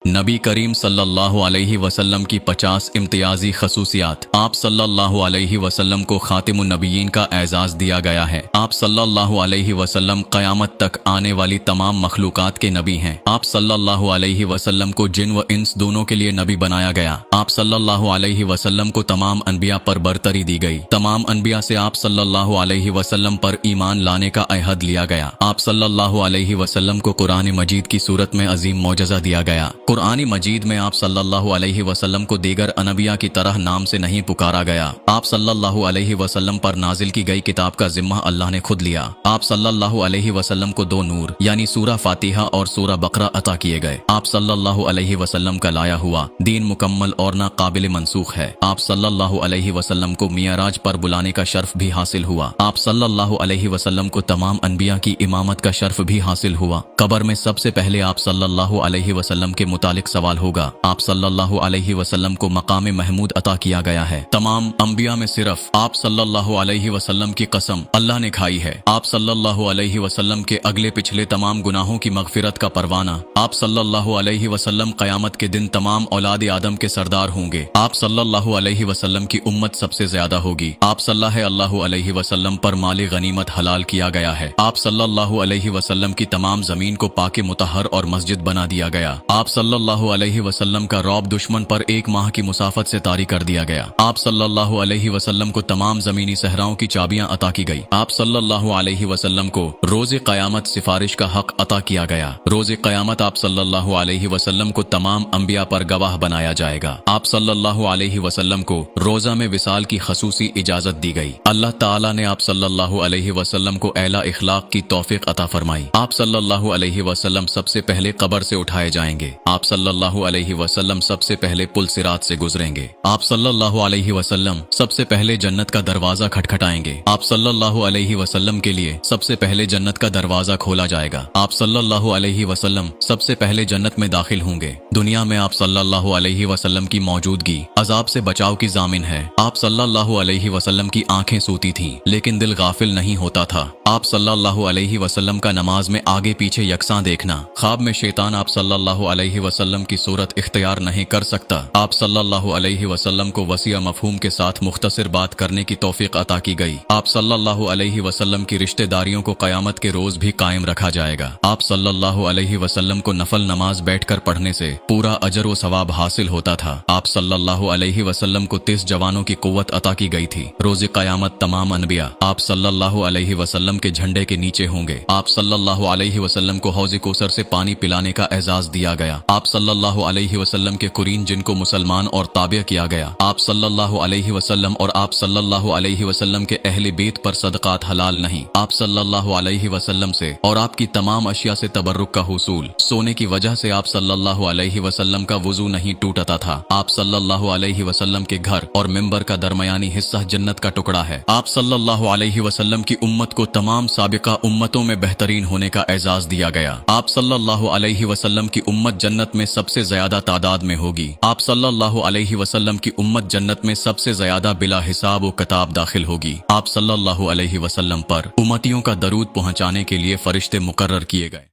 नबी करीम सल्लल्लाहु अलैहि वसल्लम की 50 इम्तियाजी खसूसियात। आप सल्लल्लाहु अलैहि वसल्लम को खातिमुन नबिय्यीन का एजाज दिया गया है। आप सल्लल्लाहु अलैहि वसल्लम क़यामत तक आने वाली तमाम मखलूकात के नबी हैं। आप सल्लल्लाहु अलैहि वसल्लम को जिन व इंस दोनों के लिए नबी बनाया गया। आप सल्लल्लाहु अलैहि वसल्लम को तमाम अनबिया पर बरतरी दी गई। तमाम अनबिया से आप सल्लल्लाहु अलैहि वसल्लम पर ईमान लाने का अहद लिया गया। आप सल्लल्लाहु अलैहि वसल्लम को कुरान मजीद की सूरत में अजीम मौजज़ा दिया गया। कुरान मजीद में आप सल्लल्लाहु अलैहि वसल्लम को दीगर अनबिया की तरह नाम से नहीं पुकारा गया। आप सल्लल्लाहु अलैहि वसल्लम पर नाजिल की गई किताब का जिम्मा अल्लाह ने खुद लिया। आप सल्लल्लाहु अलैहि वसल्लम को 2 नूर यानी सूरा फातिहा और सूरा बकरा अता किए गए। आप सल्लल्लाहु अलैहि वसल्लम का लाया हुआ दीन मुकम्मल और ना काबिल मंसूख है। आप सल्लल्लाहु अलैहि वसल्लम को मियाराज पर बुलाने का शर्फ भी हासिल हुआ। आप सल्लल्लाहु अलैहि वसल्लम को तमाम अनबिया की इमामत का शर्फ भी हासिल हुआ। कब्र में सबसे पहले आप सल्लल्लाहु अलैहि वसल्लम के मुतालिक सवाल होगा। आप सल्लल्लाहु अलैहि वसल्लम को मकाम महमूद अता किया गया है। तमाम अंबिया में सिर्फ आप सल्लल्लाहु अलैहि वसल्लम की कसम अल्लाह ने खाई है। आप सल्लल्लाहु अलैहि वसल्लम के अगले पिछले तमाम गुनाहों की मगफिरत का परवाना। आप सल्लल्लाहु अलैहि वसल्लम क़यामत के दिन तमाम औलाद आदम के सरदार होंगे। आप सल्लल्लाहु अलैहि वसल्लम की उम्मत सबसे ज्यादा होगी। आप सल्लल्लाहु अलैहि वसल्लम पर माल गनीमत हलाल किया गया है। आप सल्लल्लाहु अलैहि वसल्लम की तमाम जमीन को पाके मुतहर और मस्जिद बना दिया गया। आप सल्लल्लाहु अलैहि वसल्लम का रौब दुश्मन पर 1 माह की मुसाफत से तारी कर दिया गया। आप सल्लल्लाहु अलैहि वसल्लम को तमाम जमीनी सहराओं की चाबियां अता की गई। आप सल्लल्लाहु अलैहि वसल्लम को रोज़े क़यामत सिफारिश का हक अता किया गया। रोज़े क़यामत आप सल्लल्लाहु अलैहि वसल्लम को तमाम अंबिया पर गवाह बनाया जाएगा। आप सल्लल्लाहु अलैहि वसल्लम को रोज़ा में विसाल की खसूसी इजाजत दी गई। अल्लाह ताला ने आप सल्लल्लाहु अलैहि वसल्लम को एला इखलाक की तौफीक अता फरमाई। आप सल्लल्लाहु अलैहि वसल्लम सबसे पहले कब्र से उठाए जाएंगे। आप सल्लल्लाहु अलैहि वसल्लम सबसे पहले पुल सिरात से गुजरेंगे। आप सल्लल्लाहु अलैहि वसल्लम सबसे पहले जन्नत का दरवाजा खटखटाएंगे। आप सल्लल्लाहु अलैहि वसल्लम के लिए सबसे पहले जन्नत का दरवाजा खोला जाएगा। आप सल्लल्लाहु अलैहि वसल्लम सबसे पहले जन्नत में दाखिल होंगे। दुनिया में आप सल्लल्लाहु अलैहि वसल्लम की मौजूदगी अजाब से बचाव की जामिन है। आप सल्लल्लाहु अलैहि वसल्लम की आंखें सोती थीं, लेकिन दिल गाफिल नहीं होता था। आप सल्लल्लाहु अलैहि वसल्लम का नमाज में आगे पीछे यकसां देखना। ख्वाब में शैतान आप सल्लल्लाहु अलैहि वसल्लम की सूरत इख्तियार नहीं कर सकता। आप सल्लल्लाहु अलैहि वसल्लम को वसीया मफहूम के साथ मुख्तसर बात करने की तौफीक अता की गई। आप सल्लल्लाहु अलैहि वसल्लम की रिश्तेदारियों को क़यामत के रोज भी कायम रखा जाएगा। आप सल्लल्लाहु अलैहि वसल्लम को नफल नमाज बैठकर पढ़ने से पूरा अजर व सवाब हासिल होता था। आप सल्लल्लाहु अलैहि वसल्लम को 30 जवानों की कुव्वत अता की गई थी। रोज़े क़यामत तमाम अनबिया आप सल्लल्लाहु अलैहि वसल्लम के झंडे के नीचे होंगे। आप सल्लल्लाहु अलैहि वसल्लम को हौज़ कौसर से पानी पिलाने का एजाज दिया गया। आप सल्लल्लाहु अलैहि वसल्लम के कुरीन जिनको मुसलमान और ताबिया किया गया। आप सल्लल्लाहु अलैहि वसल्लम और आप सल्लल्लाहु अलैहि वसल्लम के अहले बैत पर सदक़ात हलाल नहीं। आप सल्लल्लाहु अलैहि वसल्लम से और आपकी तमाम अशिया से तबर्रुक का हुसूल सोने की वजह से आप सल्लल्लाहु अलैहि वसल्लम का वुजू नहीं टूटता था। आप सल्लल्लाहु अलैहि वसल्लम के घर और मिंबर का दरमियानी हिस्सा जन्नत का टुकड़ा है। आप सल्लल्लाहु अलैहि वसल्लम की उम्मत को तमाम साबिका उम्मतों में बेहतरीन होने का एजाज दिया गया। आप सल्लल्लाहु अलैहि वसल्लम की उम्मत जन्नत में सबसे ज्यादा तादाद में होगी। आप सल्लल्लाहु अलैहि वसल्लम की उम्मत जन्नत में सबसे ज्यादा बिला हिसाब व किताब दाखिल होगी। आप सल्लल्लाहु अलैहि वसल्लम पर उम्मतियों का दरूद पहुंचाने के लिए फरिश्ते मुकर्रर किए गए।